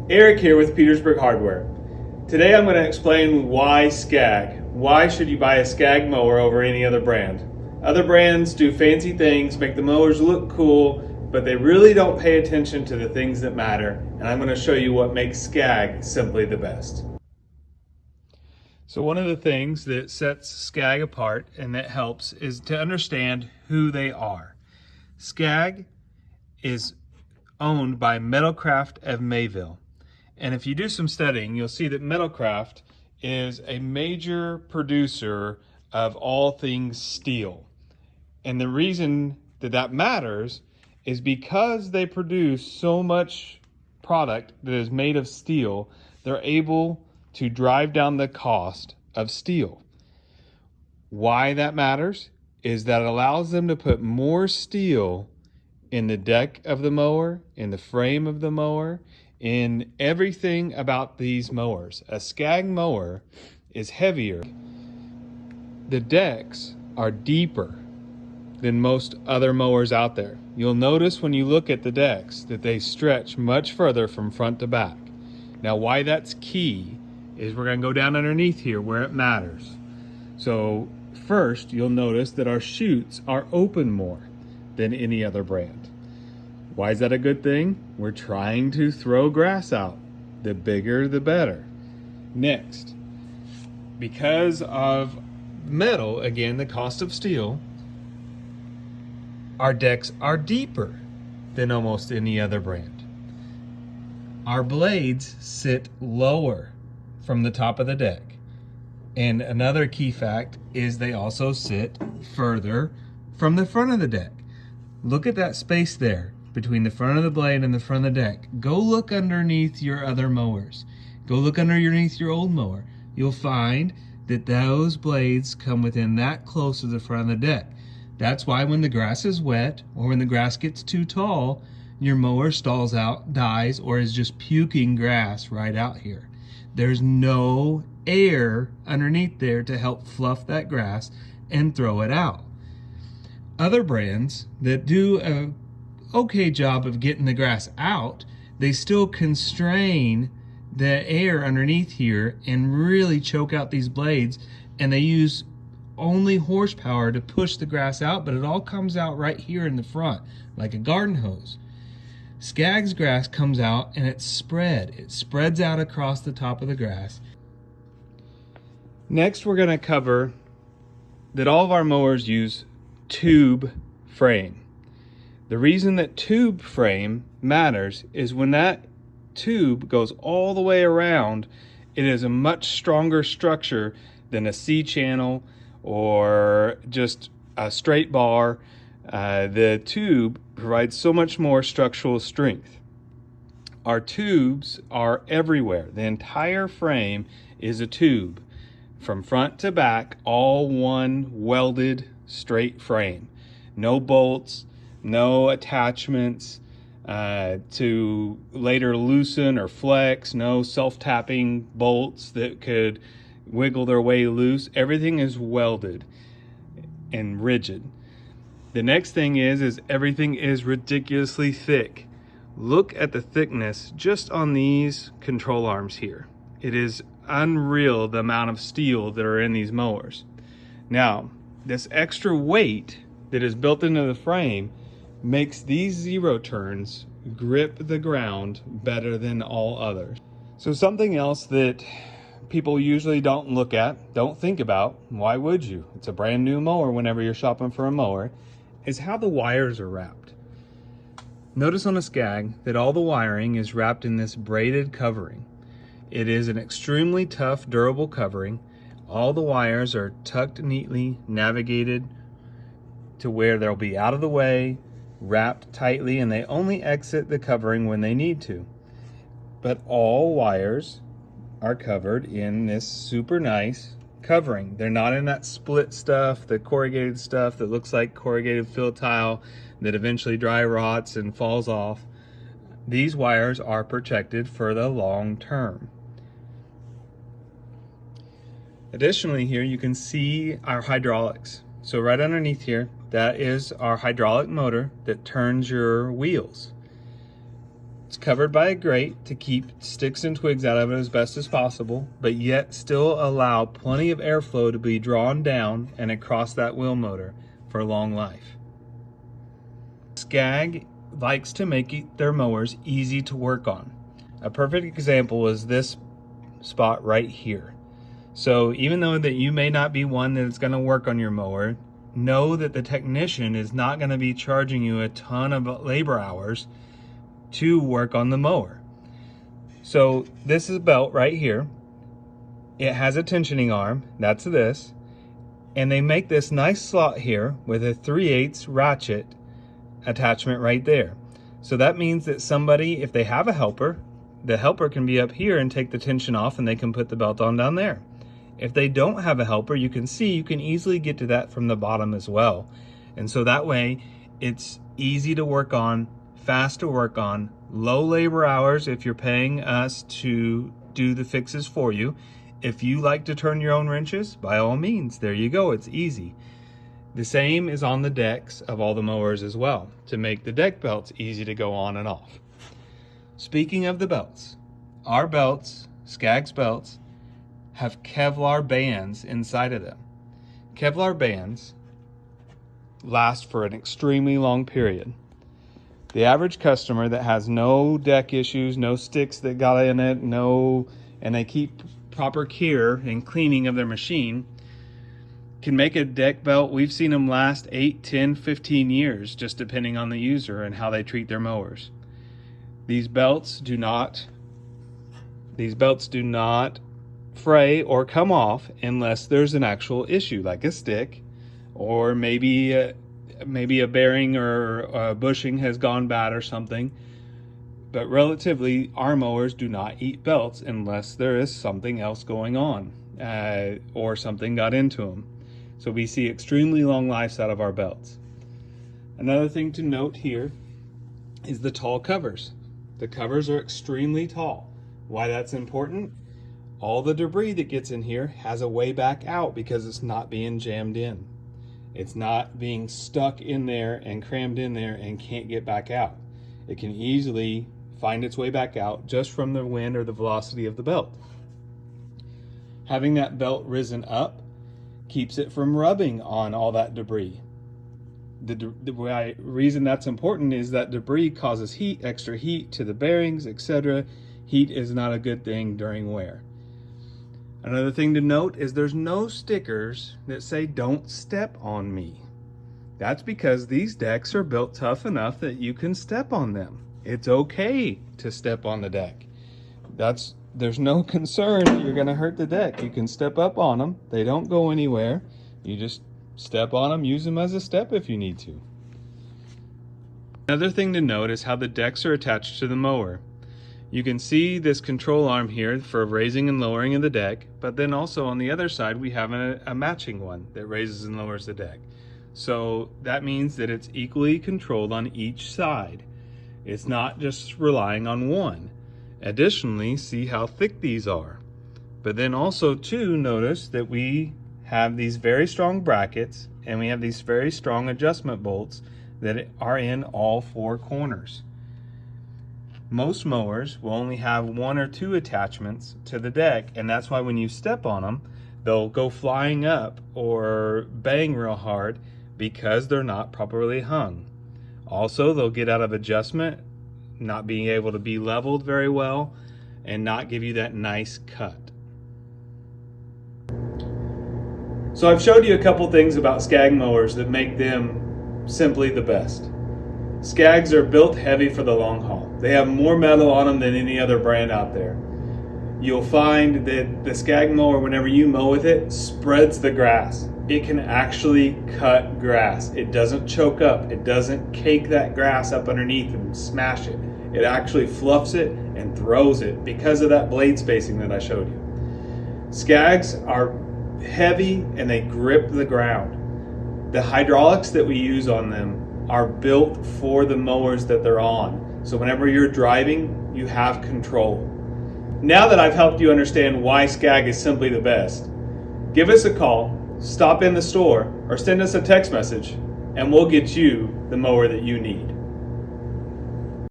Eric here with Petersburg Hardware. Today I'm going to explain why Scag. Why should you buy a Scag mower over any other brand? Other brands do fancy things, make the mowers look cool, but they really don't pay attention to the things that matter, and I'm going to show you what makes Scag simply the best. So one of the things that sets Scag apart and that helps is to understand who they are. Scag is owned by Metalcraft of Mayville. And if you do some studying, you'll see that Metalcraft is a major producer of all things steel. And the reason that that matters is because they produce so much product that is made of steel, they're able to drive down the cost of steel. Why that matters is that it allows them to put more steel in the deck of the mower, in the frame of the mower, in everything about these mowers. A Scag mower is heavier. The decks are deeper than most other mowers out there. You'll notice when you look at the decks that they stretch much further from front to back. Now why that's key is we're going to go down underneath here where it matters. So first you'll notice that our chutes are open more than any other brand. Why is that a good thing? We're trying to throw grass out. The bigger, the better. Next, because of metal, again, the cost of steel, our decks are deeper than almost any other brand. Our blades sit lower from the top of the deck. And another key fact is they also sit further from the front of the deck. Look at that space there between the front of the blade and the front of the deck. Go look underneath your other mowers. Go look underneath your old mower. You'll find that those blades come within that close to the front of the deck. That's why when the grass is wet or when the grass gets too tall, your mower stalls out, dies, or is just puking grass right out here. There's no air underneath there to help fluff that grass and throw it out. Other brands that do a okay job of getting the grass out, they still constrain the air underneath here and really choke out these blades, and they use only horsepower to push the grass out, but it all comes out right here in the front like a garden hose. Scag's grass comes out and it's spread. It spreads out across the top of the grass. Next, we're going to cover that all of our mowers use tube frame. The reason that tube frame matters is when that tube goes all the way around, it is a much stronger structure than a C-channel or just a straight bar. The tube provides so much more structural strength. Our tubes are everywhere. The entire frame is a tube. From front to back, all one welded straight frame. No bolts, no attachments to later loosen or flex, no self-tapping bolts that could wiggle their way loose. Everything is welded and rigid. The next thing is everything is ridiculously thick. Look at the thickness just on these control arms here. It is unreal the amount of steel that are in these mowers. Now, this extra weight that is built into the frame makes these zero turns grip the ground better than all others. So something else that people usually don't look at, don't think about, why would you? It's a brand new mower whenever you're shopping for a mower, is how the wires are wrapped. Notice on a Scag that all the wiring is wrapped in this braided covering. It is an extremely tough, durable covering. All the wires are tucked neatly, navigated to where they'll be out of the way, wrapped tightly, and they only exit the covering when they need to. But all wires are covered in this super nice covering. They're not in that split stuff, the corrugated stuff that looks like corrugated fill tile that eventually dry rots and falls off. These wires are protected for the long term. Additionally, here you can see our hydraulics. So right underneath here, that is our hydraulic motor that turns your wheels. It's covered by a grate to keep sticks and twigs out of it as best as possible, but yet still allow plenty of airflow to be drawn down and across that wheel motor for a long life. Scag likes to make their mowers easy to work on. A perfect example is this spot right here. So even though that you may not be one that's going to work on your mower, know that the technician is not going to be charging you a ton of labor hours to work on the mower. So this is a belt right here. It has a tensioning arm, that's this, and they make this nice slot here with a 3/8 ratchet attachment right there. So that means that somebody, if they have a helper, the helper can be up here and take the tension off and they can put the belt on down there. If they don't have a helper, you can easily get to that from the bottom as well. And so that way it's easy to work on, fast to work on, low labor hours if you're paying us to do the fixes for you. If you like to turn your own wrenches, by all means, there you go, it's easy. The same is on the decks of all the mowers as well, to make the deck belts easy to go on and off. Speaking of the belts, our belts, Scag's belts, have Kevlar bands inside of them. Kevlar bands last for an extremely long period. The average customer that has no deck issues, no sticks that got in it, and they keep proper care and cleaning of their machine, can make a deck belt. We've seen them last 8, 10, 15 years, just depending on the user and how they treat their mowers. These belts do not fray or come off unless there's an actual issue, like a stick, or maybe a bearing or a bushing has gone bad or something. But relatively, our mowers do not eat belts unless there is something else going on or something got into them. So we see extremely long lives out of our belts. Another thing to note here is the tall covers. The covers are extremely tall. Why that's important? All the debris that gets in here has a way back out because it's not being jammed in. It's not being stuck in there and crammed in there and can't get back out. It can easily find its way back out just from the wind or the velocity of the belt. Having that belt risen up keeps it from rubbing on all that debris. The reason that's important is that debris causes heat, extra heat to the bearings, etc. Heat is not a good thing during wear. Another thing to note is there's no stickers that say "don't step on me." That's because these decks are built tough enough that you can step on them. It's okay to step on the deck. There's no concern that you're gonna hurt the deck. You can step up on them. They don't go anywhere. You just step on them, use them as a step if you need to. Another thing to note is how the decks are attached to the mower. You can see this control arm here for raising and lowering of the deck, but then also on the other side we have a matching one that raises and lowers the deck. So that means that it's equally controlled on each side. It's not just relying on one. Additionally, see how thick these are. But then also too, notice that we have these very strong brackets and we have these very strong adjustment bolts that are in all four corners. Most mowers will only have one or two attachments to the deck, and that's why when you step on them, they'll go flying up or bang real hard because they're not properly hung. Also, they'll get out of adjustment, not being able to be leveled very well, and not give you that nice cut. So I've showed you a couple things about Scag mowers that make them simply the best. Scags are built heavy for the long haul. They have more metal on them than any other brand out there. You'll find that the Scag mower, whenever you mow with it, spreads the grass. It can actually cut grass. It doesn't choke up. It doesn't cake that grass up underneath and smash it. It actually fluffs it and throws it because of that blade spacing that I showed you. Scags are heavy and they grip the ground. The hydraulics that we use on them are built for the mowers that they're on. So whenever you're driving, you have control. Now that I've helped you understand why Scag is simply the best, give us a call, stop in the store, or send us a text message, and we'll get you the mower that you need.